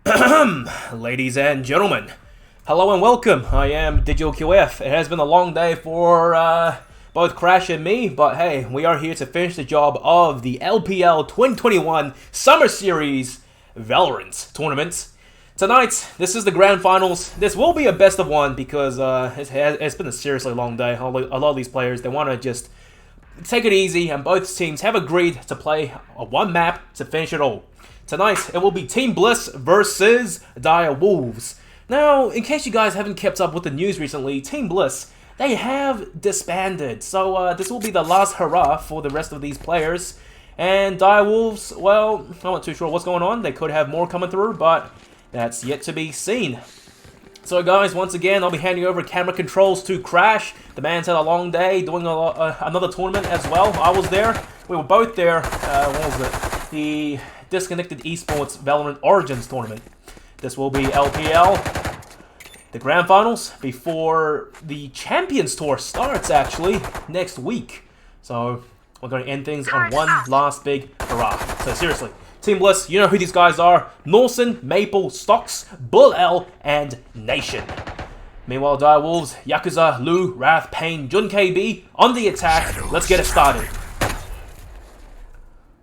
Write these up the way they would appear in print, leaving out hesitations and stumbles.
Ladies and gentlemen, hello and welcome. I am DigitalQF. It has been a long day for both Crash and me, but hey, we are here to finish the job of the LPL 2021 Summer Series Valorant tournament. Tonight, this is the grand finals. This will be a best of one because it's been a seriously long day. A lot of these players, they want to just take it easy, and both teams have agreed to play a one map to finish it all. Tonight, it will be Team Bliss versus Dire Wolves. Now, in case you guys haven't kept up with the news recently, Team Bliss, they have disbanded. So, this will be the last hurrah for the rest of these players. And Dire Wolves, well, I'm not too sure what's going on. They could have more coming through, but that's yet to be seen. So guys, once again, I'll be handing over camera controls to Crash. The man's had a long day doing another tournament as well. I was there. We were both there. What was it? The Disconnected Esports Valorant Origins tournament. This will be LPL, the grand finals, before the Champions Tour starts, actually, next week. So we're going to end things on one last big hurrah. So seriously, Team Bliss, you know who these guys are. Norson, Maple, Stocks, Bull L, and Nation. Meanwhile, Dire Wolves, Yakuza, Lu, Wrath, Pain, Jun KB on the attack. Let's get it started.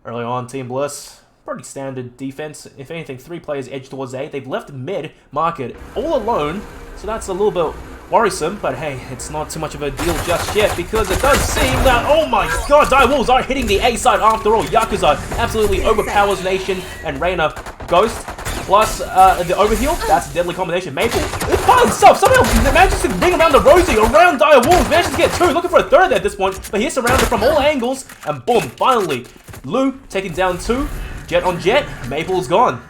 Early on, Team Bliss, pretty standard defense. If anything, 3 players edge towards A. They've left mid market all alone, so that's a little bit worrisome, but hey, it's not too much of a deal just yet, because it does seem that, oh my god, Dire Wolves are hitting the A side after all. Yakuza absolutely overpowers Nation, and Reyna Ghost, plus the overheal. That's a deadly combination. Maple, it's by himself, somehow manages to ring around the Rosie, around Dire Wolves, manages to get 2, looking for a third at this point, but he's surrounded from all angles, and boom, finally, Lu taking down 2, Jet on Jet, Maple's gone.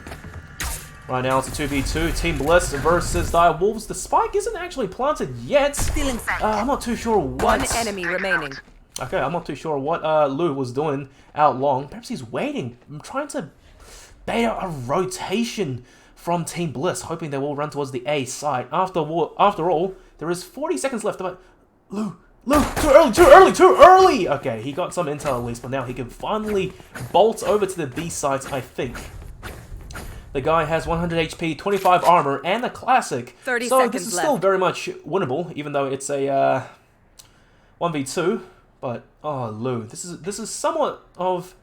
Right now it's a 2v2, Team Bliss versus Dire Wolves. The spike isn't actually planted yet. I'm not too sure what... One enemy remaining. Okay, I'm not too sure what Lu was doing out long. Perhaps he's waiting. I'm trying to bait out a rotation from Team Bliss, hoping they will run towards the A side. After all, there is 40 seconds left. But Lu, too early! Okay, he got some intel at least, but now he can finally bolt over to the B sides, I think. The guy has 100 HP, 25 armor, and a classic. 30 so seconds this is left. still very much winnable, even though it's a 1v2. But oh, Lu, this is somewhat of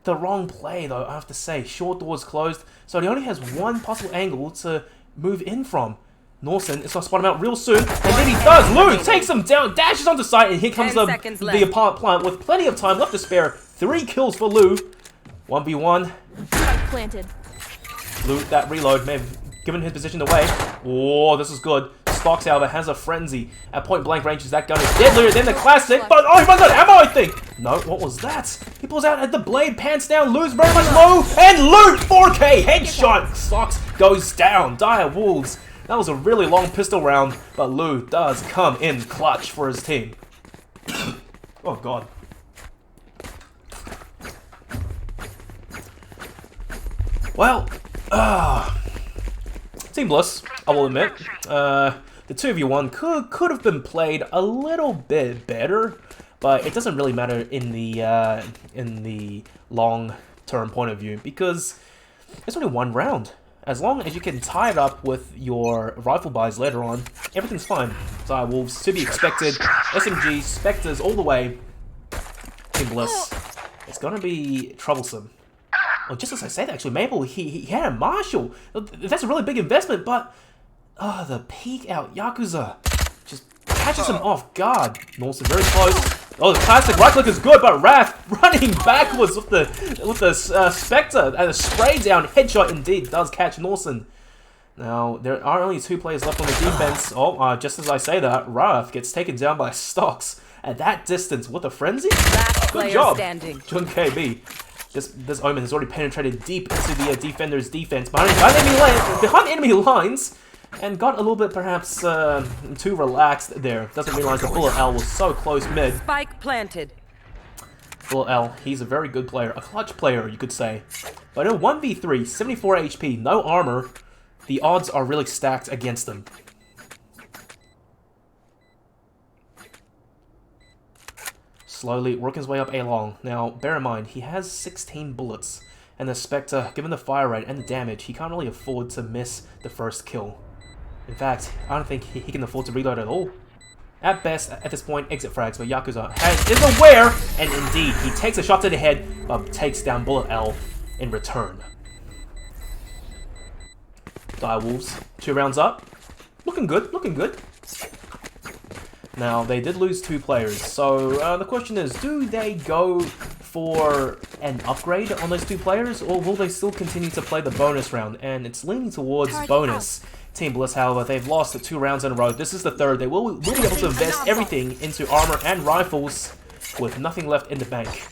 the wrong play, though. I have to say, short doors closed, so he only has one possible angle to move in from. Norson is going to spot him out real soon, and then he does. Lu takes him down, dashes onto site, and here comes the apart plant with plenty of time left to spare. 3 kills for Lu. 1v1. Planted. Lu, that reload may have given his position away. Oh, this is good. Stocks, however, has a frenzy. At point blank ranges, that gun is deadlier than the classic, but oh, he runs out of ammo, I think! No, what was that? He pulls out at the blade, pants down, Lu's very much low, and Lu, 4K headshot! Stocks goes down. Dire Wolves. That was a really long pistol round, but Lu does come in clutch for his team. Oh, God. Well, Team Bliss, I will admit, the 2v1 could have been played a little bit better, but it doesn't really matter in the long-term point of view, because it's only one round. As long as you can tie it up with your rifle buys later on, everything's fine. Dire Wolves to be expected, SMG, Spectres all the way. Team Bliss, it's gonna be troublesome. Well, just as I said, actually, Maple, he had a Marshall. That's a really big investment, but the peek out Yakuza just catches him off guard. Norson very close. Oh, the classic right click is good, but Wrath running backwards with the Spectre and a spray down headshot indeed does catch Norson. Now there are only 2 players left on the defense. Oh, just as I say that, Wrath gets taken down by Stocks at that distance with a frenzy. Good job, Jun KB. This Omen has already penetrated deep into the defender's defense behind enemy lines, and got a little bit perhaps too relaxed there. Doesn't realize the Bullet L was so close mid. Spike planted. Bullet L, he's a very good player, a clutch player you could say. But in a 1v3, 74 HP, no armor, the odds are really stacked against him. Slowly working his way up A long. Now, bear in mind, he has 16 bullets. And the Spectre, given the fire rate and the damage, he can't really afford to miss the first kill. In fact, I don't think he can afford to reload at all. At best, at this point, exit frags, but Yakuza is aware, and indeed, he takes a shot to the head, but takes down Bullet L in return. Direwolves, 2 rounds up. Looking good, looking good. Now, they did lose 2 players, so the question is, do they go for an upgrade on those 2 players, or will they still continue to play the bonus round? And it's leaning towards bonus. Team Bliss, however, they've lost the 2 rounds in a row. This is the 3rd. They will be able to invest everything into armor and rifles with nothing left in the bank.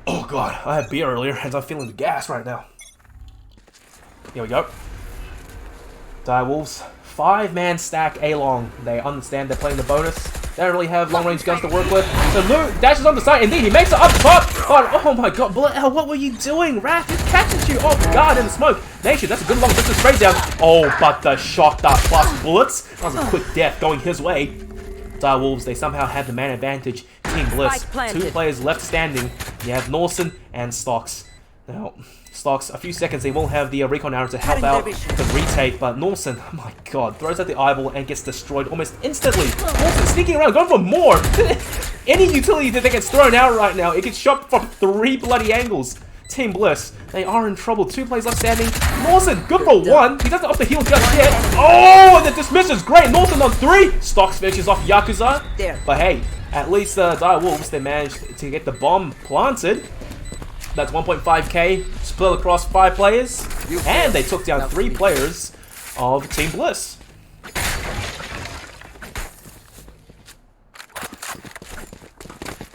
Oh god, I had beer earlier and I'm feeling the gas right now. Here we go. Direwolves, 5-man stack A-long. They understand they're playing the bonus. They don't really have long-range guns to work with. So Lou dashes on the side. Indeed, he makes it up top. But, oh my god, Bullet L, what were you doing? Wrath, he catches you off guard in the smoke. Nation, that's a good long distance straight down. Oh, but the shock dart plus bullets. That was a quick death going his way. Direwolves, they somehow had the man advantage. Team Bliss, 2 players left standing. You have Norson and Stocks. Now, Stocks, a few seconds, they will have the recon arrow to help out the retake, but Norson, oh my god, throws out the eyeball and gets destroyed almost instantly. Norson sneaking around, going for more. Any utility that gets thrown out right now, it gets shot from 3 bloody angles. Team Bliss, they are in trouble. 2 players left standing. Norson, good for 1. He doesn't up the heel just yet. Oh, and the dismiss is great. Norson on 3. Stocks finishes off Yakuza. But hey, at least Direwolves, they managed to get the bomb planted. That's 1.5k split across 5 players, and they took down 3 players of Team Bliss.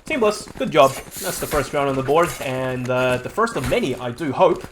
Team Bliss, good job. That's the first round on the board, and the first of many, I do hope.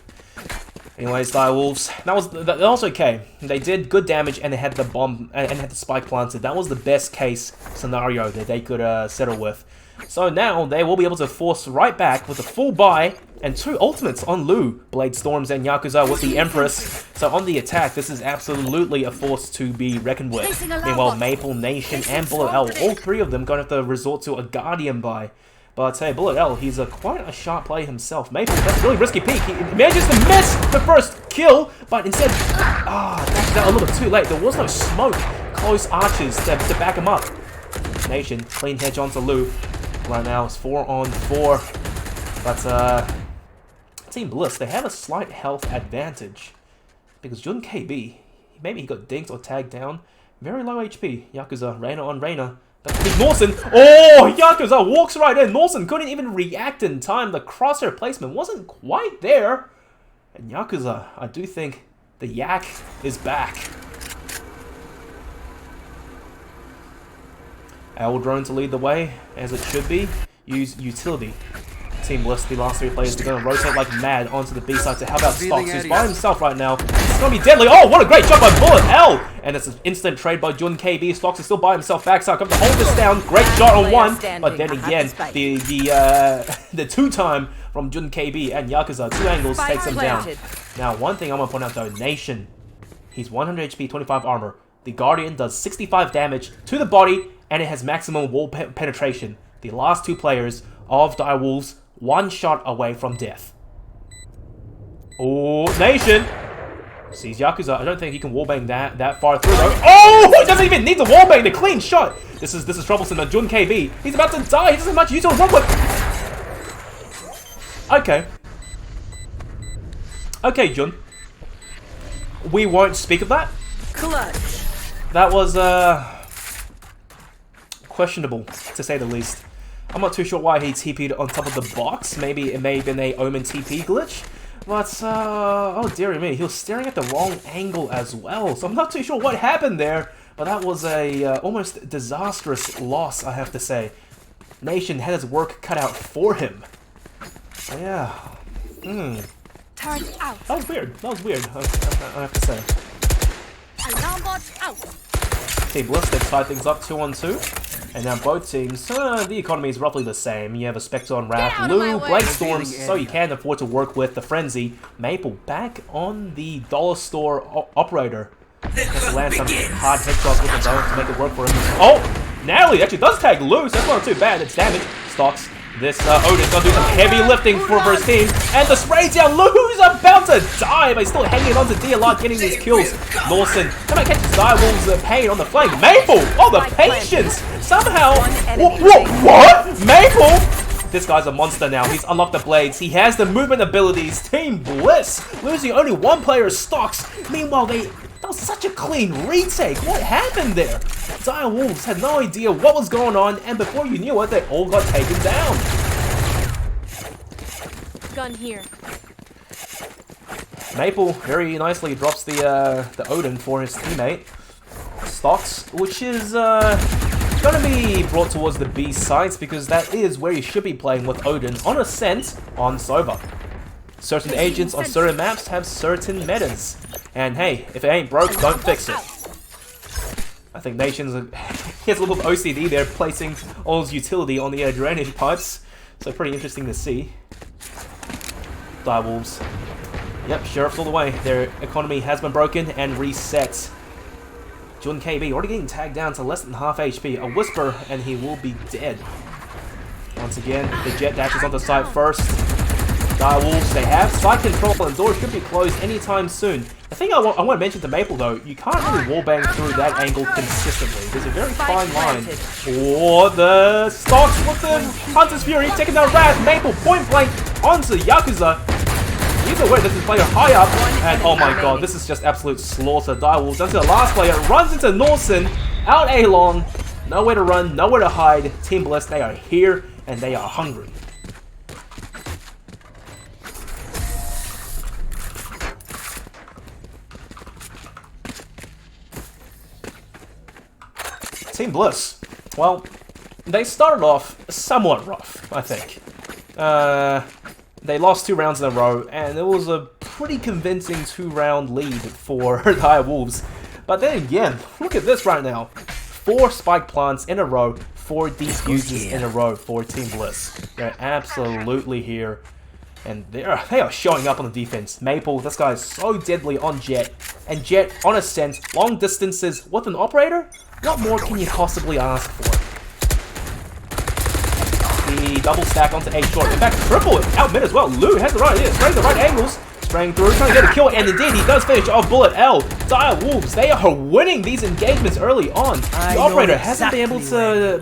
Anyways, Direwolves, that was okay. They did good damage, and they had the bomb and had the spike planted. That was the best case scenario that they could settle with. So now they will be able to force right back with a full buy and 2 ultimates on Lu, Blade Storms and Yakuza with the Empress. So on the attack, this is absolutely a force to be reckoned with. Meanwhile, Maple, Nation, and Bullet L, all 3 of them going to have to resort to a Guardian buy. But hey, Bullet L, he's quite a sharp player himself. Maple, that's a really risky peek. He manages to miss the first kill, but instead, that's a little bit too late. There was no smoke, close arches to back him up. Nation, clean hedge onto Lu. Right now it's 4 on 4, but Team Bliss, they have a slight health advantage because Jun KB, maybe he got dinked or tagged down, very low HP. Yakuza, Reina on Reina. That's Norson. Oh, Yakuza walks right in. Norson couldn't even react in time. The crosshair placement wasn't quite there, and Yakuza, I do think the Yak is back. Owl drone to lead the way, as it should be. Use utility. Team Bliss, the last 3 players, are going to rotate like mad onto the B side to help out Stocks, who's by himself right now. It's going to be deadly. Oh, what a great shot by Bullet L! And it's an instant trade by Jun KB. Stocks is still by himself backside. Come to hold this down. Great shot on 1. But then again, the 2-time from Jun KB and Yakuza, 2 angles, takes him down. Now, one thing I'm going to point out though, Nation. He's 100 HP, 25 armor. The Guardian does 65 damage to the body, and it has maximum wall penetration. The last 2 players of Direwolves, 1 shot away from death. Oh, Nation sees Yakuza. I don't think he can wallbang that far through though. Oh, he doesn't even need to wallbang. The clean shot. This is troublesome. Jun KB, he's about to die. He doesn't have much use on one with. Okay, Jun. We won't speak of that. Clutch. That was questionable, to say the least. I'm not too sure why he TP'd on top of the box. Maybe it may have been a Omen TP glitch. But, oh dearie me, he was staring at the wrong angle as well. So I'm not too sure what happened there. But that was a almost disastrous loss, I have to say. Nation had his work cut out for him. So, yeah. Turn out. That was weird. That was weird, I have to say. Alarm bot out. Team Bliss, they've tied things up 2 on 2. And now both teams, the economy is roughly the same. You have a Spectre on Wrath, Lu, Blade Storms, so you can afford to work with the Frenzy. Maple back on the dollar store operator. Has to land some hard headshots with the bone to make it work for him. Oh! Natalie actually does tag Lu, so that's not too bad. It's damage. Stocks This Odin's gonna do some heavy lifting for his team. And the spray down, Lou's about to die, but he's still hanging on to D a lot, getting these kills. Lawson, come on, catches Direwolves Pain on the flank. Maple! Oh, the patience! Somehow... What? Maple? This guy's a monster now. He's unlocked the blades. He has the movement abilities. Team Bliss losing only one player stocks. Meanwhile, that was such a clean retake. What happened there? Direwolves had no idea what was going on, and before you knew it, they all got taken down. Gun here. Maple very nicely drops the Odin for his teammate. Stocks, which is going to be brought towards the B sites because that is where you should be playing with Odin on Ascent on Sova. Certain agents on certain maps have certain metas. And hey, if it ain't broke, don't fix it. I think Nation's he has a little bit of OCD there, placing all his utility on the drainage pipes. So pretty interesting to see. Direwolves. Yep, Sheriff's all the way. Their economy has been broken and reset. Jordan KB already getting tagged down to less than half HP. A Whisper and he will be dead. Once again, the Jet dashes onto site first. Direwolves, they have site control and doors should be closed anytime soon. The thing I want to mention to Maple though, you can't really wallbang through that angle consistently. There's a very fine line. Oh, the Stocks with the Hunter's Fury taking down Wrath. Maple point blank onto Yakuza. Either way, this is player high up, and oh my god, this is just absolute slaughter. Direwolves onto the last player, runs into Norson, out A-long, nowhere to run, nowhere to hide. Team Bliss, they are here, and they are hungry. Team Bliss, well, they started off somewhat rough, I think. They lost 2 rounds in a row, and it was a pretty convincing 2-round lead for Direwolves. But then again, look at this right now. 4 spike plants in a row, 4 defuses in a row for Team Bliss. They're absolutely here. And they are showing up on the defense. Maple, this guy is so deadly on Jet. And Jet on Ascent, long distances with an operator? What more can you possibly ask for? The double stack onto A short. In fact, triple out mid as well. Lou has the right idea, spraying the right angles, spraying through, trying to get a kill, and indeed he does finish off bullet L. Direwolves, they are winning these engagements early on. The operator hasn't been able to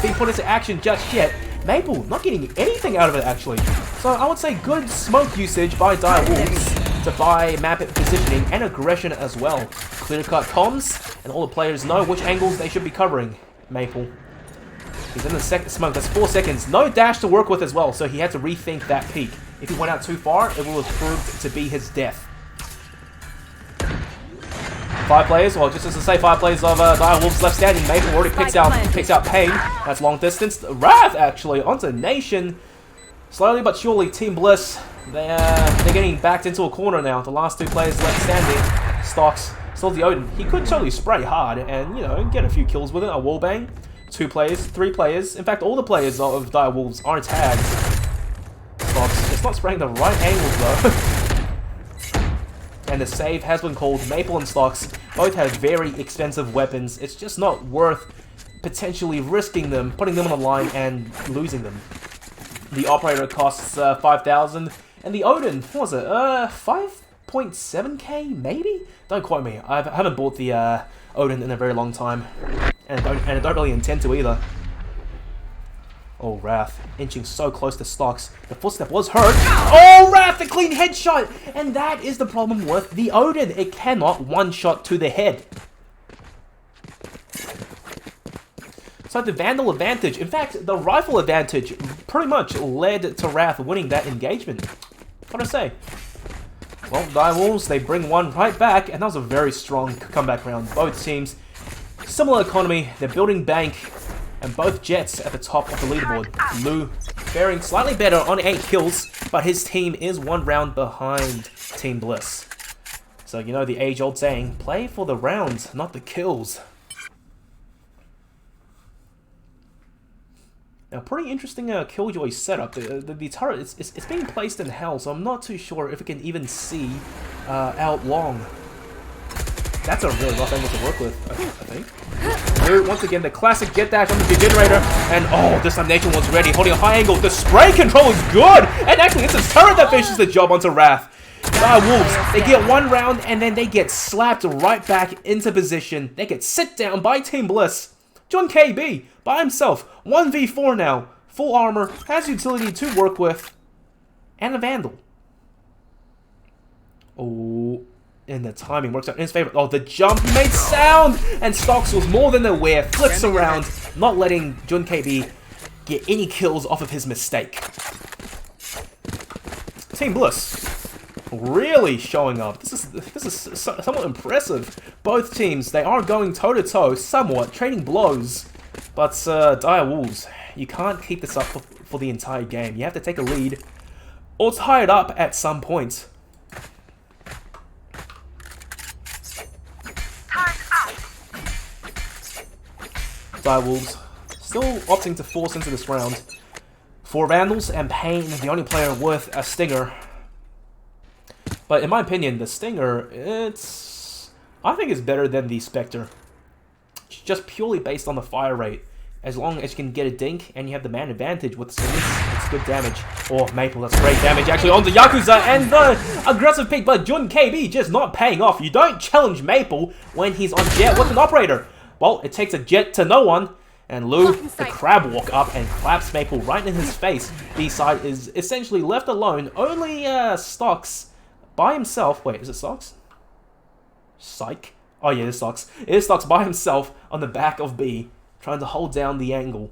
be put into action just yet. Maple not getting anything out of it actually. So I would say good smoke usage by Direwolves to buy map positioning and aggression as well. Clear cut comms, and all the players know which angles they should be covering. Maple. He's in the second smoke, that's 4 seconds. No dash to work with as well, so he had to rethink that peak. If he went out too far, it will have proved to be his death. 5 players, well just as to say 5 players of Direwolves left standing. Maple already picks out Pain. That's long distance. Wrath actually onto Nation. Slowly but surely, Team Bliss, they're getting backed into a corner now. The last 2 players left standing. Stocks, still the Odin. He could totally spray hard and, you know, get a few kills with it, a wallbang. 2 players, 3 players. In fact, all the players of Direwolves are tagged. Stocks, it's not spraying the right angles though. And the save has been called. Maple and Stocks both have very expensive weapons. It's just not worth potentially risking them, putting them on the line and losing them. The operator costs 5,000, and the Odin, what was it? 5.7k maybe? Don't quote me. I haven't bought the Odin in a very long time, and I don't really intend to either. Oh, Wrath, inching so close to Stocks. The footstep was heard. Oh, Wrath, the clean headshot! And that is the problem with the Odin. It cannot one-shot to the head. So the Vandal advantage, in fact, the rifle advantage pretty much led to Wrath winning that engagement. What do I say? Well, Direwolves, they bring one right back, and that was a very strong comeback round. Both teams, similar economy, they're building bank, and both Jets at the top of the leaderboard. Lou faring slightly better on 8 kills, but his team is 1 round behind Team Bliss. So, you know the age-old saying, play for the rounds, not the kills. Now, pretty interesting Killjoy setup. The turret, it's being placed in hell, so I'm not too sure if it can even see out long. That's a really rough angle to work with, I think. Lou, once again, the classic jet dash on the Degenerator. And oh, this time Nation was ready, holding a high angle. The spray control is good. And actually, it's a turret that finishes the job onto Wrath. Wolves, they get one round and then they get slapped right back into position. They get sit down by Team Bliss. John KB, by himself, 1v4 now. Full armor, has utility to work with, and a Vandal. Oh, and the timing works out in his favor. Oh, the jump, he made sound! And Stocks was more than aware, flips around, not letting Jun KB get any kills off of his mistake. Team Bliss really showing up. This is somewhat impressive. Both teams, they are going toe-to-toe, somewhat, trading blows. But, Dire Wolves, you can't keep this up for the entire game. You have to take a lead, or tie it up at some point. Dire Wolves still opting to force into this round. For Vandals and Pain, the only player with a Stinger. But in my opinion, the Stinger, I think it's better than the Spectre. Just purely based on the fire rate. As long as you can get a dink and you have the man advantage with Stingers, it's good damage. Oh, Maple, that's great damage actually onto Yakuza and the aggressive pick, but Jun KB just not paying off. You don't challenge Maple when he's on jet with an operator. Well, it takes a jet to no one. And Lou, the crab walk up and claps Maple right in his face. B-side is essentially left alone. Only Stocks by himself. Wait, is it Stocks? Psych. Oh yeah, it's Stocks. It is Stocks by himself on the back of B, trying to hold down the angle.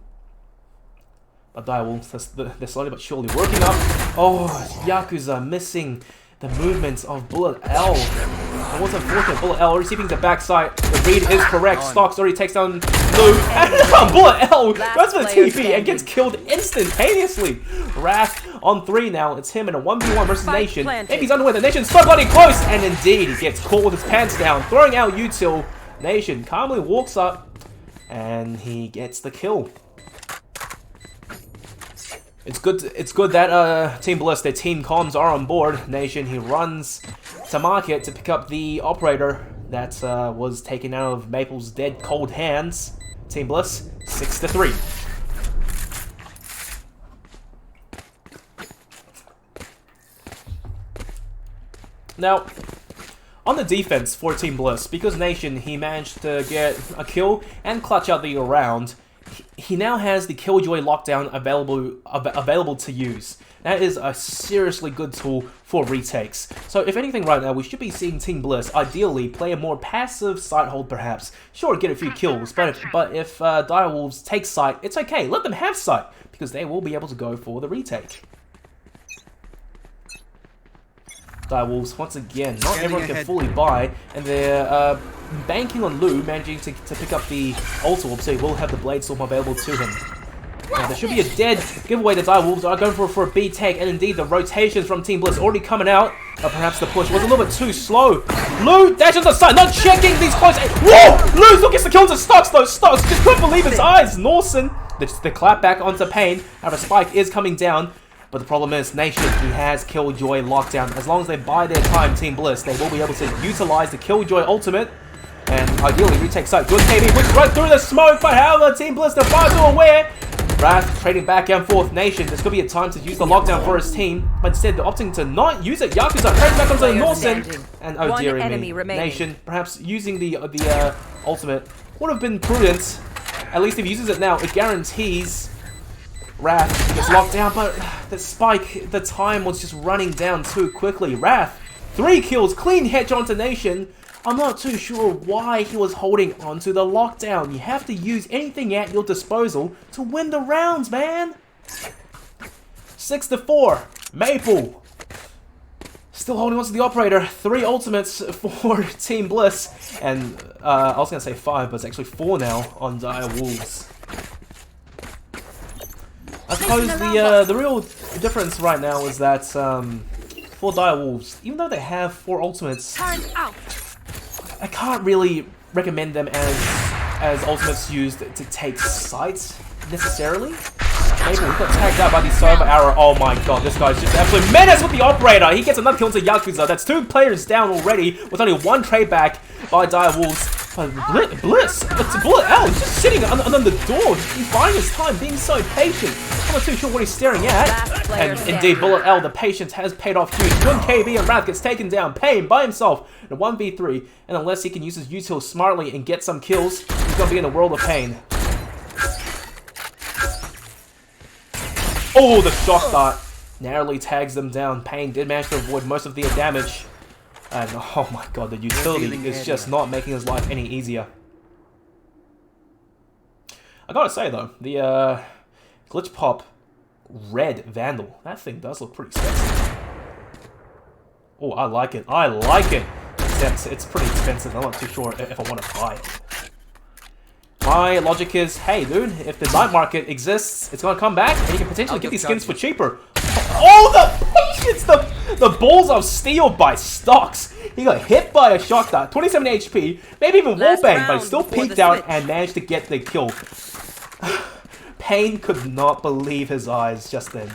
But Dire Wolves, they're slowly but surely working up. Oh, Yakuza missing the movements of Bullet L. And what's unfortunate, Bullet L receiving the backside. The read is correct. Stocks already takes down Lou. And Bullet L goes for the TP and gets killed instantaneously. Wrath on 3 now. It's him in a 1v1 versus Nation. Maybe he's underway. The Nation's so bloody close. And indeed, he gets caught with his pants down, throwing out util. Nation calmly walks up and he gets the kill. It's good that Team Bliss, their team comms are on board. Nation, he runs to market to pick up the operator that was taken out of Maple's dead cold hands. Team Bliss, 6-3. Now, on the defense for Team Bliss, because Nation, he managed to get a kill and clutch out the round, he now has the Killjoy lockdown available to use. That is a seriously good tool for retakes. So if anything right now, we should be seeing Team Bliss ideally play a more passive site hold perhaps. Sure, get a few kills, but if Dire Wolves take site, it's okay. Let them have site, because they will be able to go for the retake. Dire Wolves, once again, not everyone can fully buy, and they're banking on Lou managing to pick up the Ultra Orb, so he will have the Blade Storm available to him. Now, there should be a dead giveaway. The Dire Wolves are going for a B take, and indeed the rotations from Team Bliss already coming out. But perhaps the push was a little bit too slow. Lou dashes the side, not checking these close. Whoa! Lou still gets the kills to Stocks, though. Stocks just couldn't believe his eyes. Norson, the clap back onto Pain. However, Spike is coming down. But the problem is, Nation, he has Killjoy lockdown. As long as they buy their time, Team Bliss, they will be able to utilize the Killjoy ultimate and ideally retake site. Good KB, which right through the smoke, but however, Team Bliss, the far too aware. Wrath trading back and forth. Nation, this could be a time to use the lockdown for his team, but instead they're opting to not use it. Yakuza trading back onto the Norsen, and oh dearie me, Nation, perhaps using the ultimate would have been prudent. At least if he uses it now, it guarantees Wrath gets locked down, but the Spike, the time was just running down too quickly. Wrath, 3 kills, clean headshot onto Nation. I'm not too sure why he was holding onto the lockdown. You have to use anything at your disposal to win the rounds, man. 6-4, Maple. Still holding onto the operator. 3 ultimates for Team Bliss. And I was going to say 5, but it's actually 4 now on Dire Wolves. I suppose the real difference right now is that for Dire Wolves, even though they have 4 ultimates, I can't really recommend them as ultimates used to take sites necessarily. Maybe we got tagged out by the server arrow. Oh my god, this guy's just absolute menace with the operator. He gets another kill into Yakuza. That's 2 players down already with only 1 trade back by Dire Wolves. Bliss! It's Bullet L! He's just sitting under the door. He's buying his time, being so patient. I'm not too sure what he's staring at. And indeed, Bullet L, the patience has paid off huge. 1 KB and Wrath gets taken down. Pain by himself in a 1v3. And unless he can use his util smartly and get some kills, he's gonna be in a world of pain. Oh, the shock dart narrowly tags them down. Pain did manage to avoid most of the damage. And oh my god, the utility is just not making his life any easier. I gotta say though, the Glitch Pop Red Vandal, that thing does look pretty expensive. Oh, I like it. I like it! Except it's pretty expensive. I'm not too sure if I want to buy it. My logic is, hey dude, if the night market exists, it's gonna come back and you can potentially get these skins for cheaper. Oh, the patience! The balls of steel by Stocks. He got hit by a shock dart, 27 HP, maybe even wallbang, but he still peeked out and managed to get the kill. Pain could not believe his eyes just then.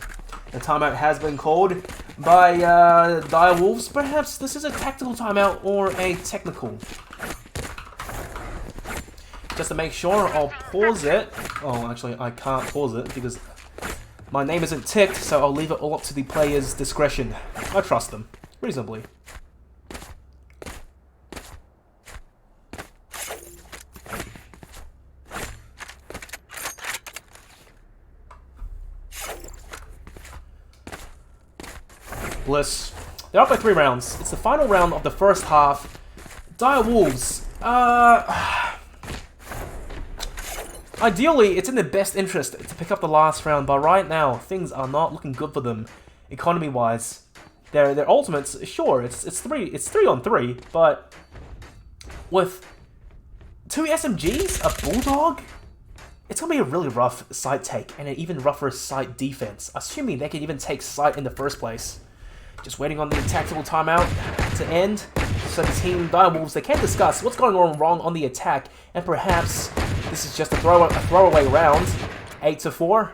The timeout has been called by Dire Wolves. Perhaps this is a tactical timeout or a technical. Just to make sure, I'll pause it. Oh, actually, I can't pause it because my name isn't ticked, so I'll leave it all up to the player's discretion. I trust them, reasonably. Bliss. They're up by 3 rounds. It's the final round of the first half. Dire Wolves. Ideally, it's in their best interest to pick up the last round, but right now, things are not looking good for them, economy-wise. Their ultimates, sure, it's 3 on 3, but with 2 SMGs, a Bulldog, it's gonna be a really rough site take, and an even rougher site defense, assuming they can even take site in the first place. Just waiting on the tactical timeout to end, so the team Dire Wolves, they can discuss what's going on wrong on the attack, and perhaps this is just a throwaway round, 8-4,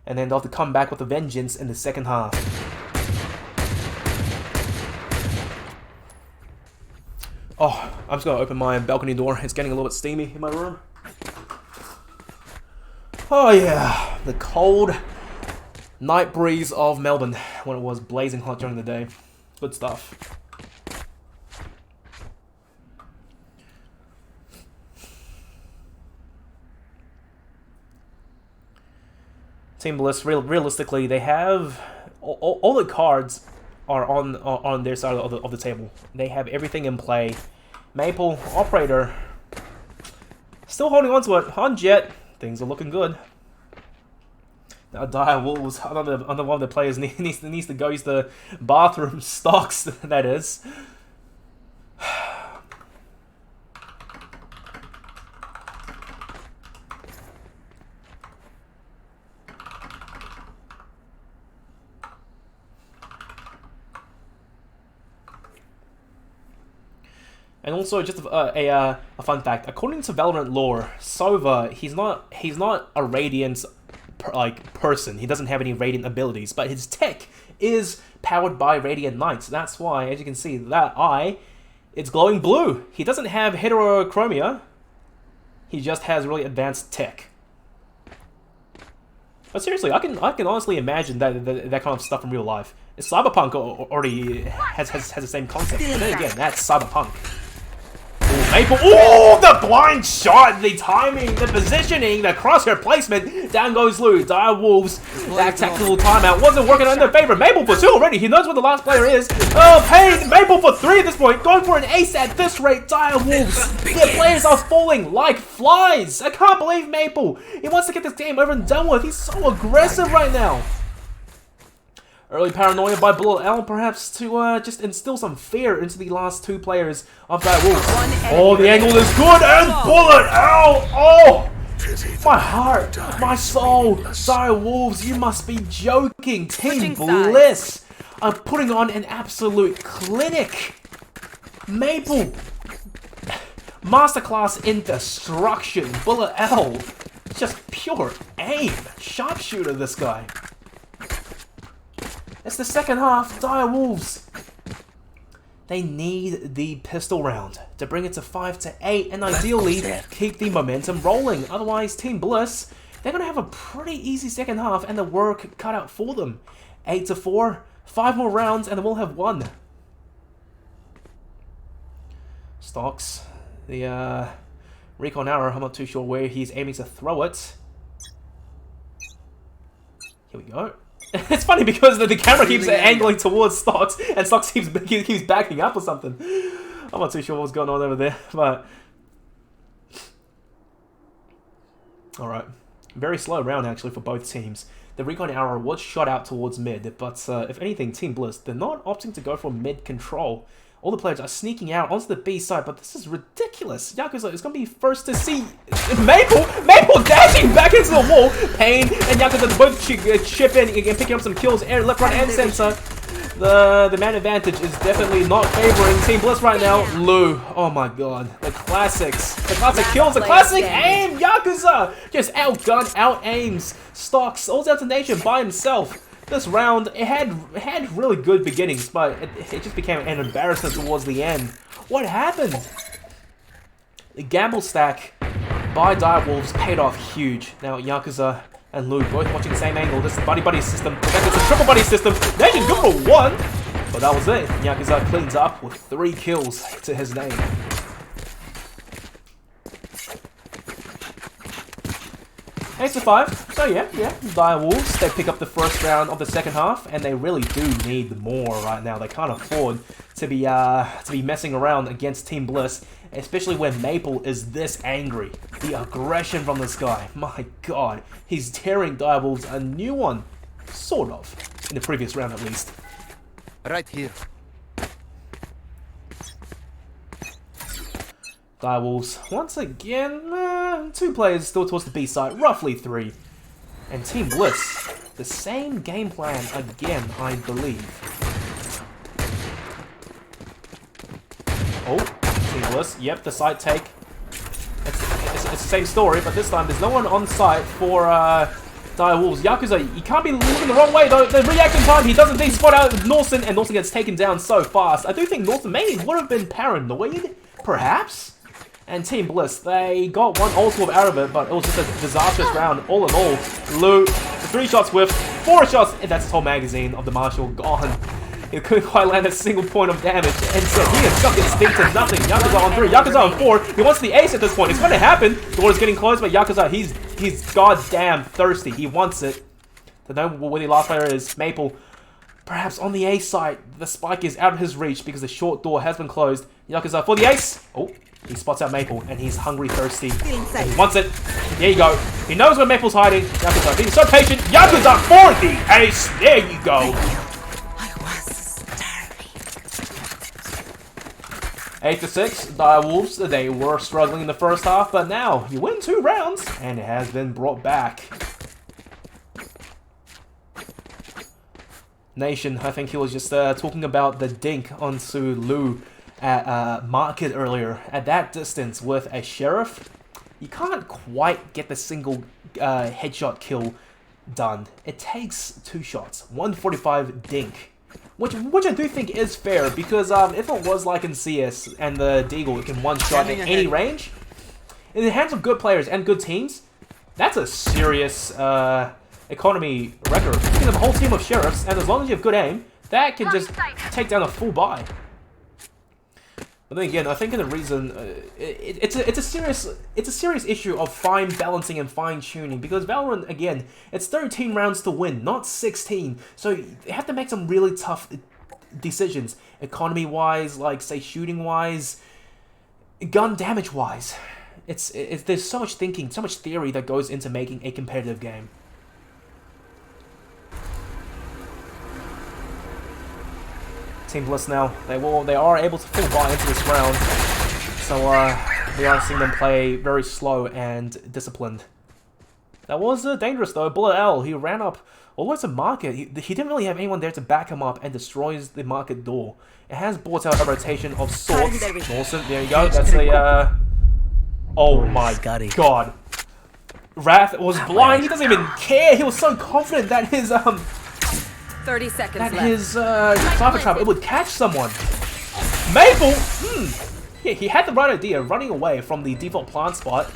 and then they'll have to come back with a vengeance in the second half. Oh, I'm just gonna open my balcony door. It's getting a little bit steamy in my room. Oh yeah, the cold night breeze of Melbourne when it was blazing hot during the day. Good stuff. Team Bliss, realistically, they have all the cards are on their side of the table. They have everything in play. Maple, Operator, still holding on to it. On Jet, things are looking good. Now Dire Wolves, another one of the players needs to go use the bathroom. Stocks, that is. And also, just a fun fact: according to Valorant lore, Sova, he's not a Radiant person. He doesn't have any Radiant abilities, but his tech is powered by Radiant Knights. That's why, as you can see, that eye, it's glowing blue. He doesn't have heterochromia. He just has really advanced tech. But seriously, I can honestly imagine that kind of stuff in real life. Cyberpunk already has the same concept. But then again, that's Cyberpunk. Ooh, Maple. Oh, the blind shot, the timing, the positioning, the crosshair placement. Down goes Lou. Dire Wolves. That tactical timeout wasn't working in their favor. Maple for 2 already. He knows where the last player is. Oh, Pain. Maple for 3 at this point. Going for an ace at this rate. Dire Wolves. Their players are falling like flies. I can't believe Maple. He wants to get this game over and done with. He's so aggressive right now. Early paranoia by Bullet L, perhaps to just instill some fear into the last 2 players of Dire Wolves. Oh, the angle is good, and Bullet L! Oh! My heart, my soul, Dire Wolves, you must be joking. Team Bliss are putting on an absolute clinic. Maple, masterclass in destruction. Bullet L, just pure aim. Sharpshooter, this guy. It's the second half. Dire Wolves They need the pistol round to bring it to 5 to 8 and ideally keep the momentum rolling. Otherwise, Team Bliss, they're going to have a pretty easy second half and the work cut out for them. 8 to 4, 5 more rounds and then we'll have won. Stocks, the recon arrow, I'm not too sure where he's aiming to throw it. Here we go. It's funny because the camera keeps angling towards Stocks, and Stocks keeps backing up or something. I'm not too sure what's going on over there, but... Alright. Very slow round, actually, for both teams. The recon arrow was shot out towards mid, but if anything, Team Bliss, they're not opting to go for mid control. All the players are sneaking out onto the B side, but this is ridiculous. Yakuza is going to be first to see Maple dashing back into the wall. Pain and Yakuza both chip in again, picking up some kills, left, right, and center. The man advantage is definitely not favoring Team Bliss right now. Lou, oh my god, the classics, the classic kills, the classic aim. Yakuza just outgunned, out aims Stocks, all down to Nation by himself. This round, it had really good beginnings, but it just became an embarrassment towards the end. What happened? The gamble stack by Direwolves paid off huge. Now Yakuza and Lu both watching the same angle. This is buddy system. It's a triple buddy system. They can go for 1, but that was it. Yakuza cleans up with 3 kills to his name. 8 to 5. So yeah. Direwolves, they pick up the first round of the second half, and they really do need more right now. They can't afford to be messing around against Team Bliss, especially when Maple is this angry. The aggression from this guy, my god, he's tearing Direwolves a new one, sort of, in the previous round at least. Right here. Direwolves, once again, 2 players still towards the B side, roughly 3. And Team Bliss, the same game plan again, I believe. Oh, Team Bliss, yep, the side take. It's the same story, but this time there's no one on site for Direwolves. Yakuza, he can't be looking the wrong way though. The reaction time, he doesn't think spot out Norson, and Norson gets taken down so fast. I do think Norson maybe would have been paranoid, perhaps. And Team Bliss, they got 1 ultimate out of it, but it was just a disastrous round all in all. Lu, 3 shots with 4 shots, and that's his whole magazine of the Marshall gone. He couldn't quite land a single point of damage, and so he is stuck instinct to nothing. Yakuza on 3, Yakuza on 4. He wants the ace at this point. It's going to happen. The water's getting close, but Yakuza, he's goddamn thirsty. He wants it. To know where the last player is, Maple. Perhaps on the ace side, the spike is out of his reach because the short door has been closed. Yakuza for the ace. Oh. He spots out Maple, and he's hungry, thirsty, and he wants it. There you go. He knows where Maple's hiding. Yakuza being so patient. Yakuza for the ace. There you go. I was starving. 8 to 6. Direwolves, they were struggling in the first half, but now you win 2 rounds, and it has been brought back. Nation, I think he was just talking about the dink onto Lu at Market earlier. At that distance with a Sheriff, you can't quite get the single headshot kill done. It takes 2 shots, 145 dink, which I do think is fair, because if it was like in CS and the Deagle, it can 1-shot at any range, in the hands of good players and good teams, that's a serious economy record. You can have a whole team of Sheriffs, and as long as you have good aim, that can just take down a full buy. But then again, I think the reason it's a serious issue of fine balancing and fine tuning, because Valorant, again, it's 13 rounds to win, not 16. So you have to make some really tough decisions, economy wise, like say shooting wise, gun damage wise. There's so much thinking, so much theory that goes into making a competitive game. Team Bliss now, they are able to full buy into this round, so we are seeing them play very slow and disciplined. That was dangerous though. Bullet L, he ran up all the way to Market. He didn't really have anyone there to back him up, and destroys the Market door. It has brought out a rotation of sorts. Awesome, there you go. That's a oh my god. Wrath was blind. He doesn't even care. He was so confident that his 30 seconds left. His Cypher Trap, it would catch someone. Maple, yeah, he had the right idea, running away from the default plant spot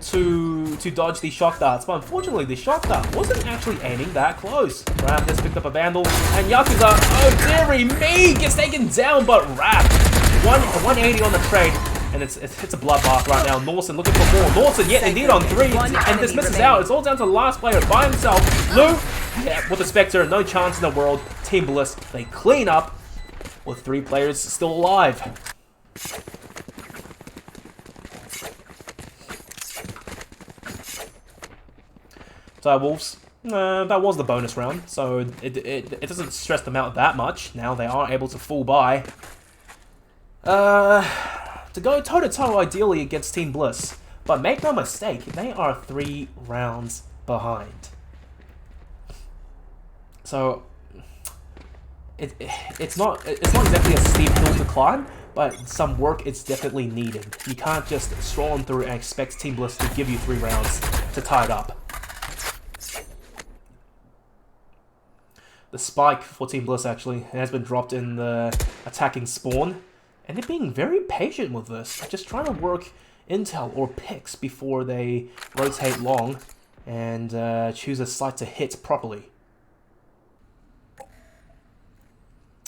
to dodge the shock darts, but unfortunately the shock dart wasn't actually aiming that close. Raph has picked up a Vandal, and Yakuza, oh dearie me, gets taken down, but Raph, 180 on the trade, and it's a bloodbath right now. Norson looking for more. Norson, yet indeed on 3, and this misses out. It's all down to the last player by himself. Lou, yeah, with the Spectre, no chance in the world. Team Bliss, they clean up with 3 players still alive. Wolves, that was the bonus round, so it doesn't stress them out that much. Now they are able to fall by. To go toe-to-toe ideally against Team Bliss. But make no mistake, they are 3 rounds behind. So it's not exactly a steep hill to climb, but some work is definitely needed. You can't just stroll on through and expect Team Bliss to give you 3 rounds to tie it up. The spike for Team Bliss actually has been dropped in the attacking spawn, and they're being very patient with this, just trying to work intel or picks before they rotate long and choose a site to hit properly.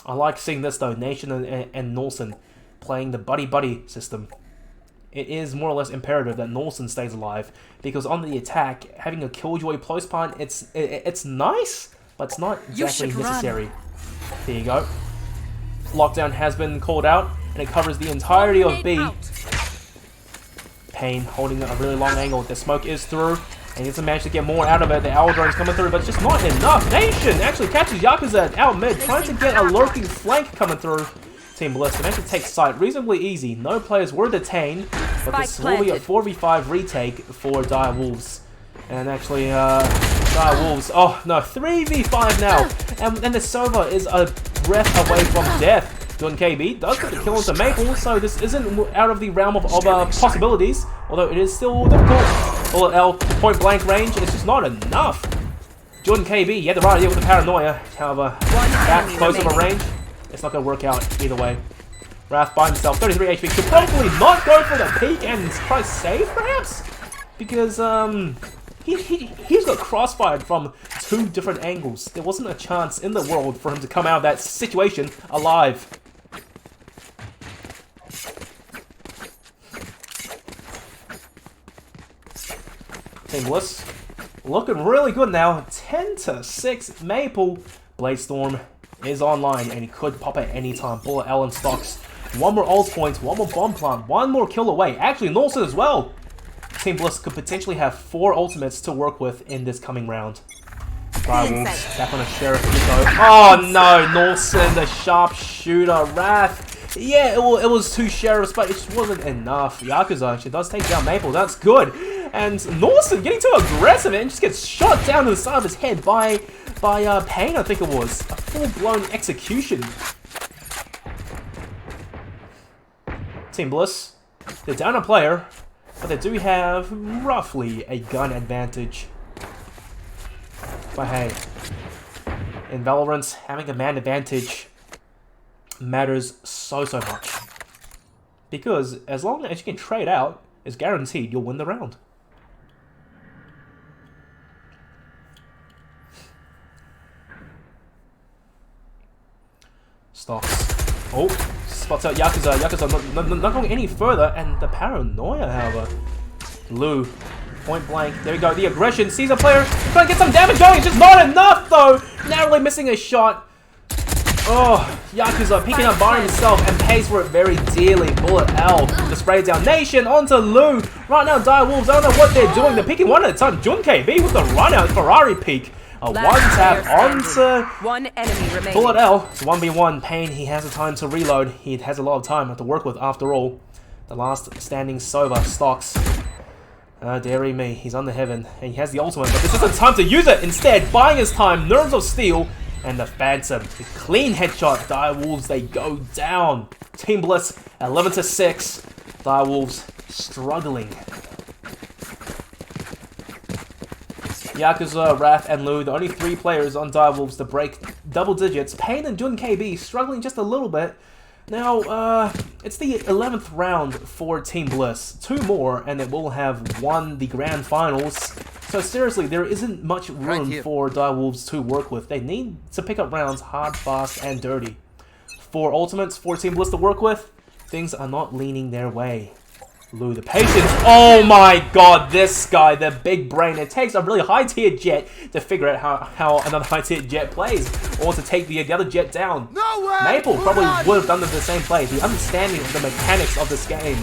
I like seeing this though, Nation and Norson playing the buddy-buddy system. It is more or less imperative that Norson stays alive, because on the attack, having a Killjoy close part, it's nice, but it's not exactly necessary. There you go. Lockdown has been called out, and it covers the entirety of B. Pain holding a really long angle. The smoke is through, and he doesn't manage to get more out of it. The Owl Drone's coming through, but it's just not enough. Nation actually catches Yakuza out mid, trying to get a lurking flank coming through. Team Bliss can actually take site reasonably easy. No players were detained, but this will be a 4v5 retake for Dire Wolves. And actually, Dire Wolves, oh no, 3v5 now. And the Sova is a breath away from death. Doing KB does get the kill into Maple, so this isn't out of the realm of possibilities, although it is still difficult. Bullet L, point blank range, it's just not enough. Jordan KB, he had the right idea with the paranoia, however, that close of a range, it's not going to work out either way. Wrath by himself, 33 HP, should probably not go for the peek and try save perhaps? Because, he's got crossfired from 2 different angles. There wasn't a chance in the world for him to come out of that situation alive. Team Bliss looking really good now. 10-6 Maple. Bladestorm is online, and he could pop at any time. Bullet L in stocks. 1 more ult point, 1 more bomb plant, 1 more kill away. Actually, Norson as well. Team Bliss could potentially have 4 ultimates to work with in this coming round. Dire Wolves back on a Sheriff Eco. Oh no, Norson, the sharpshooter. Wrath. Yeah, it was 2 Sheriffs, but it just wasn't enough. Yakuza actually does take down Maple. That's good. And Norson getting too aggressive and just gets shot down to the side of his head by Pain, I think it was. A full-blown execution. Team Bliss, they're down a player, but they do have roughly a gun advantage. But hey, in Valorant, having a man advantage matters so much. Because as long as you can trade out, it's guaranteed you'll win the round. Stocks. Oh, spots out Yakuza. Yakuza not going any further, and the paranoia, however. Lou, point blank. There we go. The aggression sees a player trying to get some damage going. It's just not enough, though. Narrowly missing a shot. Oh, Yakuza picking up by himself and pays for it very dearly. Bullet L to spray down. Nation onto Lou. Right now, Dire Wolves, I don't know what they're doing. They're picking one at a time. Jun KB with the run out. Ferrari peak. A 1-tap onto 1 enemy remaining. Bullet L. It's 1v1. Pain, he has the time to reload. He has a lot of time to work with after all. The last standing Sova stocks. Dearie me, he's under heaven. And he has the ultimate, but this isn't time to use it. Instead, buying his time, Nerves of Steel, and the Phantom. The clean headshot. Dire Wolves, they go down. Team Bliss, 11-6. Dire Wolves struggling. Yakuza, Wrath, and Lou, the only 3 players on Dire Wolves to break double digits. Pain and Jun KB struggling just a little bit. Now, it's the 11th round for Team Bliss. 2 more, and it will have won the grand finals. So seriously, there isn't much room for Direwolves to work with. They need to pick up rounds hard, fast, and dirty. 4 ultimates for Team Bliss to work with. Things are not leaning their way. Lou, the patience. Oh my god, this guy, the big brain. It takes a really high-tier jet to figure out how another high-tier jet plays, or to take the other jet down. Maple probably would have done the same play. The understanding of the mechanics of this game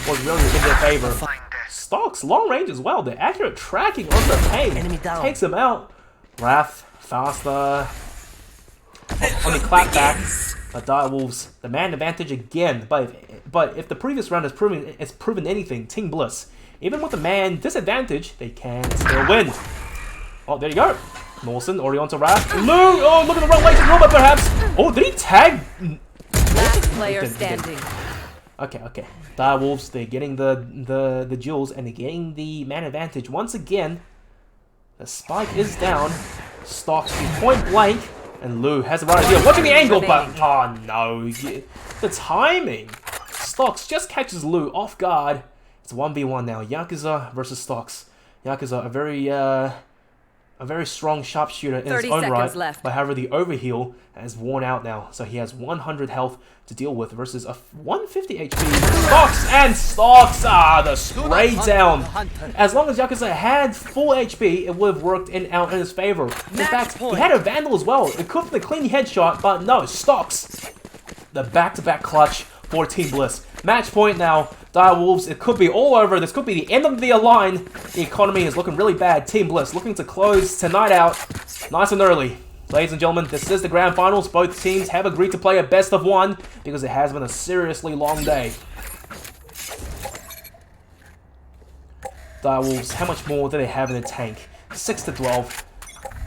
was really in their favor. Stocks, long range as well. The accurate tracking on the pain takes him out. Wrath, faster. On the clapback. But Direwolves, the man advantage again. But if the previous round has proven anything, Team Bliss, even with the man disadvantage, they can still win. Oh, there you go. Norson, Orion Wrath. Lou! Oh, look at the wrong way to Robert, perhaps. Oh, did he tag? Last player standing. Okay. Direwolves, they're getting the jewels and they're getting the man advantage once again. The spike is down. Stocks to point blank. And Lou has the right idea. Watching the angle, but oh no, the timing. Stocks just catches Lou off guard. It's 1v1 now. Yakuza versus Stocks. Yakuza, a very strong sharpshooter in his own right. But however, the overheal has worn out now, so he has 100 health to deal with versus a 150 HP. Stocks, the spray down. As long as Yakuza had full HP, it would have worked out in his favor. In fact, he had a Vandal as well. It could have been a clean headshot, but no, Stocks. The back-to-back clutch for Team Bliss. Match point now. Direwolves, it could be all over. This could be the end of the line. The economy is looking really bad. Team Bliss looking to close tonight out nice and early. Ladies and gentlemen, this is the grand finals. Both teams have agreed to play a best of 1 because it has been a seriously long day. Direwolves, how much more do they have in the tank? 6-12.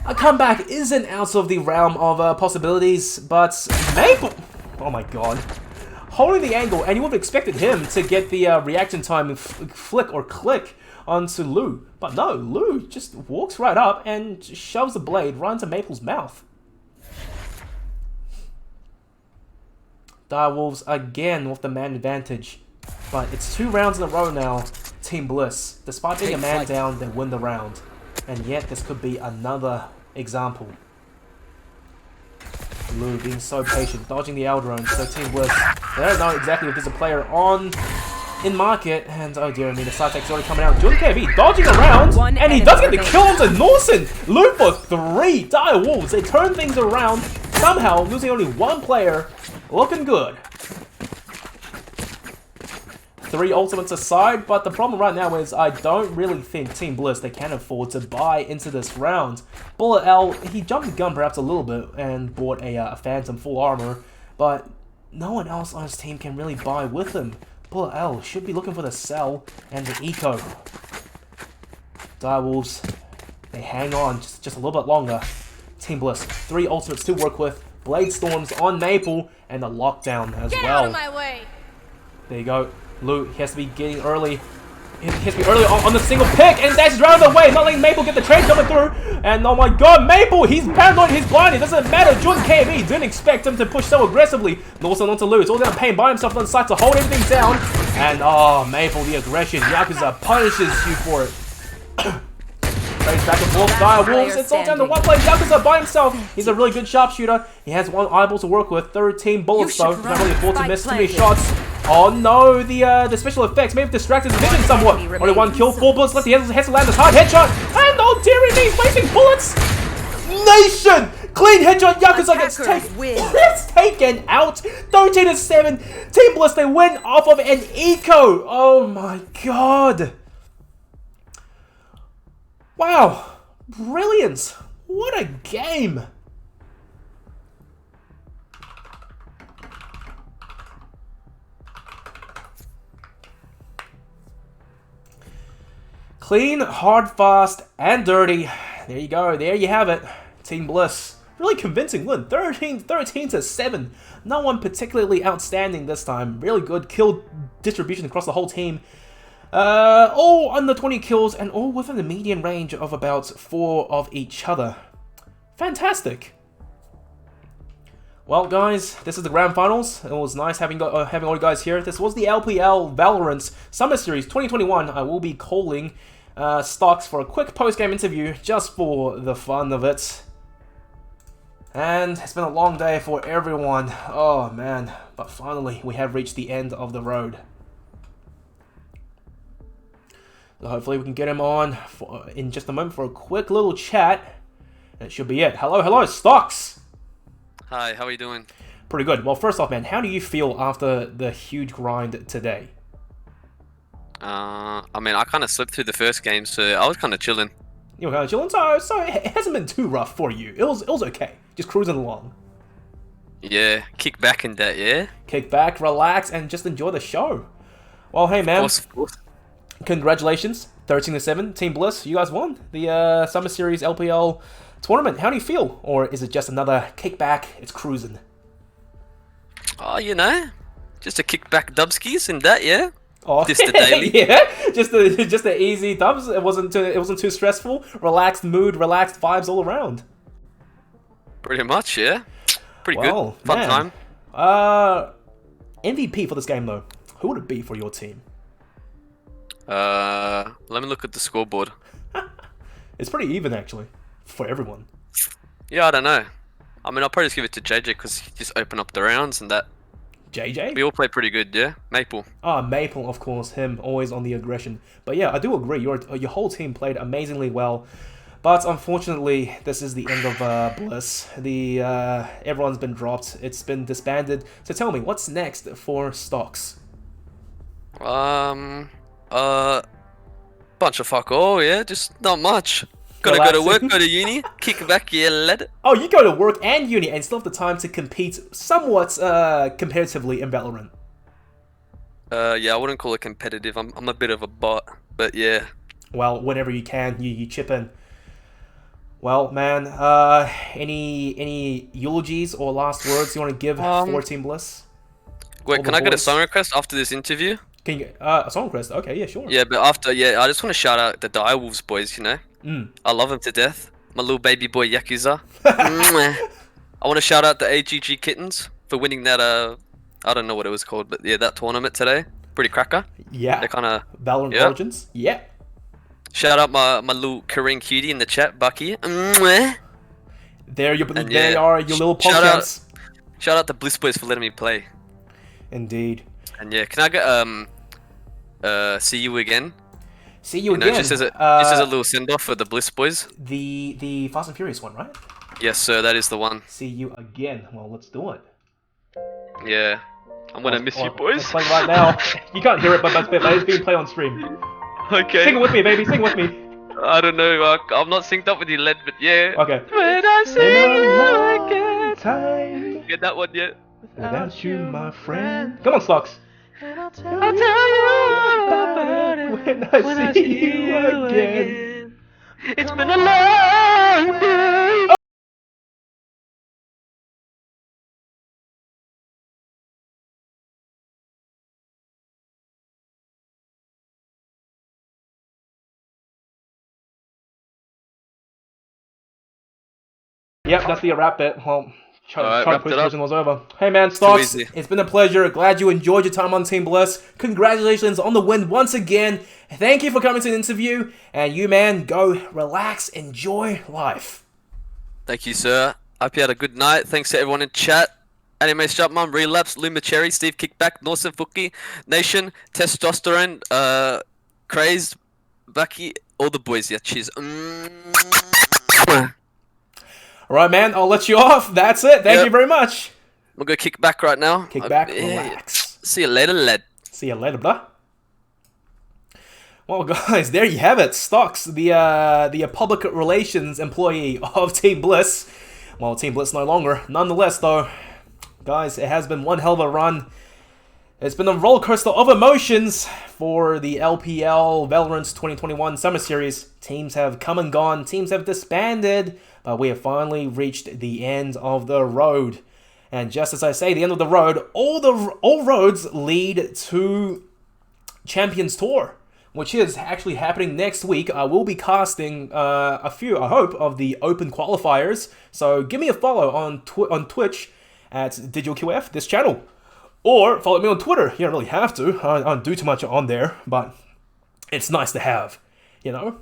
A comeback isn't out of the realm of possibilities, but Maple... Oh my god. Holding the angle, and you would have expected him to get the reaction time flick or click onto Lou. But no, Lou just walks right up and shoves the blade right into Maple's mouth. Direwolves again with the man advantage. But it's 2 rounds in a row now, Team Bliss. Despite being a man down, they win the round. And yet this could be another example. Lou being so patient, dodging the Aldrone, so Team Bliss, they don't know exactly if there's a player in market, and oh dear me, the side tech's already coming out. DigitalQF dodging around, and he does get the kill onto Norson! Lou for 3! Direwolves, they turn things around, somehow losing only 1 player, looking good. 3 ultimates aside, but the problem right now is I don't really think Team Bliss, they can afford to buy into this round. Bullet L, he jumped the gun perhaps a little bit and bought a Phantom full armor, but no one else on his team can really buy with him. Bullet L should be looking for the Cell and the Eco. Direwolves, they hang on just a little bit longer. Team Bliss, 3 ultimates to work with, Blade Storms on Maple, and the lockdown as well. Get out of my way! There you go. Lou, he has to be getting early. He has to be early on the single pick, and dashes right out of the way, not letting Maple get the trade coming through. And oh my god, Maple, he's paranoid, he's blind, it doesn't matter. DigitalQF didn't expect him to push so aggressively. Norson onto Lou, it's all down pain by himself on the side to hold everything down. And oh, Maple, the aggression, Yakuza punishes you for it. Trades back and forth, Direwolves, it's all down to 1 play. Yakuza by himself, he's a really good sharpshooter. He has 1 eyeball to work with, 13 bullets though, not really afford to miss too many shots. Oh no, the special effects may have distracted his vision somewhat. Only 1 kill, 4 bullets left, he has to land this hard headshot. And oh dearie me, he's wasting bullets! Nation! Clean headshot, Yakuza gets taken out. 13-7, Team Bliss, they win off of an eco. Oh my god. Wow, brilliant. What a game. Clean, hard, fast, and dirty. There you go. There you have it. Team Bliss. Really convincing win. 13-7. No one particularly outstanding this time. Really good kill distribution across the whole team. All under 20 kills and all within the median range of about 4 of each other. Fantastic. Well, guys, this is the grand finals. It was nice having all you guys here. This was the LPL Valorant Summer Series 2021. I will be calling Stocks for a quick post-game interview just for the fun of it. And it's been a long day for everyone. Oh, man. But finally, we have reached the end of the road. So hopefully we can get him on in just a moment for a quick little chat. That should be it. Hello, Stocks! Hi, how are you doing? Pretty good. Well, first off, man, how do you feel after the huge grind today? I mean, I kind of slipped through the first game, so I was kind of chilling. You were kind of chilling, so it hasn't been too rough for you. It was okay. Just cruising along. Yeah, kick back in that, yeah? Kick back, relax, and just enjoy the show. Well, hey, man. Of course. Congratulations, 13-7, Team Bliss. You guys won the Summer Series LPL tournament. How do you feel? Or is it just another kickback? It's cruising. Oh, you know, just a kickback dubskis in that, yeah? Oh, Just the daily. yeah, just the easy dubs. It wasn't too stressful. Relaxed mood, relaxed vibes all around. Pretty much, yeah. Pretty Well, good. Fun man. time. MVP for this game though. Who would it be for your team? Let me look at the scoreboard. It's pretty even actually for everyone. Yeah, I don't know. I mean, I'll probably just give it to JJ because he just opened up the rounds and that. JJ? We all play pretty good, yeah? Maple. Ah, Maple, of course, him always on the aggression. But yeah, I do agree. Your whole team played amazingly well. But unfortunately, this is the end of Bliss. Everyone's been dropped. It's been disbanded. So tell me, what's next for Stocks? Bunch of fuck all, yeah? Just not much. Gotta go to work, go to uni, kick back, yeah, lad. Oh, you go to work and uni and still have the time to compete somewhat competitively in Valorant. Yeah, I wouldn't call it competitive. I'm a bit of a bot, but yeah. Well, whenever you can, you chip in. Well, man, any eulogies or last words you want to give for Team Bliss? Wait, All can the I get a boys? song request after this interview? Can you a song request? Okay, yeah, sure. Yeah, but after, yeah, I just want to shout out the Direwolves boys, you know? Mm. I love them to death. My little baby boy Yakuza. Mwah. I want to shout out the AGG Kittens for winning that, I don't know what it was called, but yeah, that tournament today. Pretty cracker. Yeah. They kind of... Valorant yeah. Origins? Yeah. Shout out my little Korean cutie in the chat, Bucky. Mwah. There And they yeah, are, your little shout out- podcasts. Shout out to Bliss boys for letting me play. Indeed. And yeah, can I get, see you again? See you You again. know, just as a little send-off for the Bliss boys. The Fast and Furious one, right? Yes, sir, that is the one. See you again. Well, let's do it. Yeah. I'm gonna miss you, boys. Let's play right now. You can't hear it, but it's being played on stream. Okay. Sing it with me, baby. Sing with me. I don't know, I'm not synced up with you, led, but yeah. Okay. When I see you again. Time Get that one yet? without you, my friend. Come on, Stocks. I'll tell you all about it When I see you again. It's been a long day. Yep, that's the wrap bit. Well, Alright, wrapped it up. was over. Hey man, Stocks, easy. it's been a pleasure. Glad you enjoyed your time on Team Bliss. Congratulations on the win once again. Thank you for coming to the interview. And you, man, go relax, enjoy life. Thank you, sir. Hope you had a good night. Thanks to everyone in chat. Anime Shopmom, Relapse, Luma Cherry, Steve Kickback, Norsen Fuki, Nation, Testosterone, Crazed, Bucky, all the boys. Yeah, cheers. Alright, man, I'll let you off. That's it. Thank you very much. We'll go kick back right now. Kick back, Yeah. relax. See you later, lad. See you later, bruh. Well, guys, there you have it. Stocks, the public relations employee of Team Bliss. Well, Team Bliss no longer. Nonetheless, though, guys, it has been one hell of a run. It's been a roller coaster of emotions for the LPL Valorant 2021 Summer Series. Teams have come and gone. Teams have disbanded. But we have finally reached the end of the road. And just as I say, the end of the road, all roads lead to Champions Tour, which is actually happening next week. I will be casting a few, I hope, of the open qualifiers. So give me a follow on Twitch at DigitalQF, this channel. Or follow me on Twitter. You don't really have to. I don't do too much on there, but it's nice to have, you know?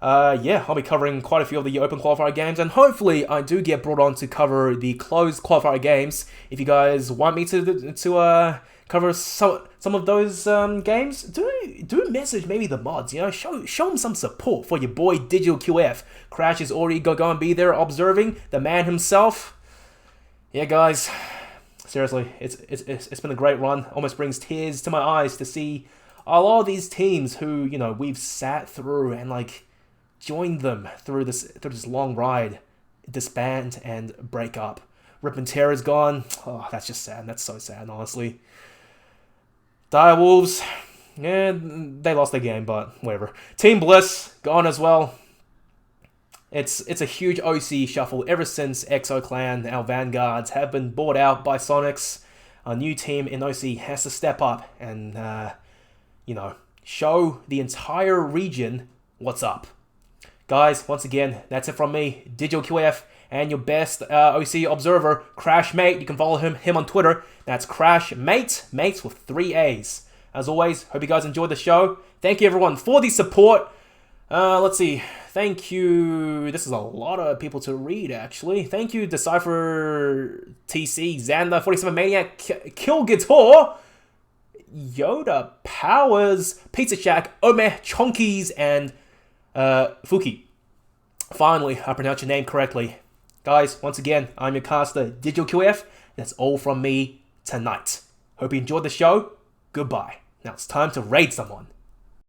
Yeah, I'll be covering quite a few of the open qualifier games, and hopefully I do get brought on to cover the closed qualifier games. If you guys want me to cover some of those games, do message maybe the mods, you know, show them some support for your boy DigitalQF. Crash is already go and be there observing, the man himself. Yeah, guys, seriously, it's been a great run. Almost brings tears to my eyes to see a lot of these teams who, you know, we've sat through and like joined them through this long ride disband and break up. Rip and Tear is gone. Oh, that's just sad. That's so sad, honestly. Direwolves, yeah, they lost their game, but whatever. Team Bliss gone as well. It's a huge OC shuffle ever since Exo Clan, our vanguards, have been bought out by Sonics. A new team in OC has to step up and you know, show the entire region what's up. Guys, once again, that's it from me, DigitalQF, and your best OC observer, Crash Mate. You can follow him on Twitter. That's Crash Mate, mates with 3 A's. As always, hope you guys enjoyed the show. Thank you everyone for the support. Let's see. Thank you. This is a lot of people to read, actually. Thank you, Decipher TC, Xander, 47 Maniac, Kill Guitar, Yoda Powers, Pizza Shack, Ome, Chonkies, and Fuki. Finally, I pronounced your name correctly. Guys, once again, I'm your caster, DigitalQF. That's all from me tonight. Hope you enjoyed the show. Goodbye. Now it's time to raid someone.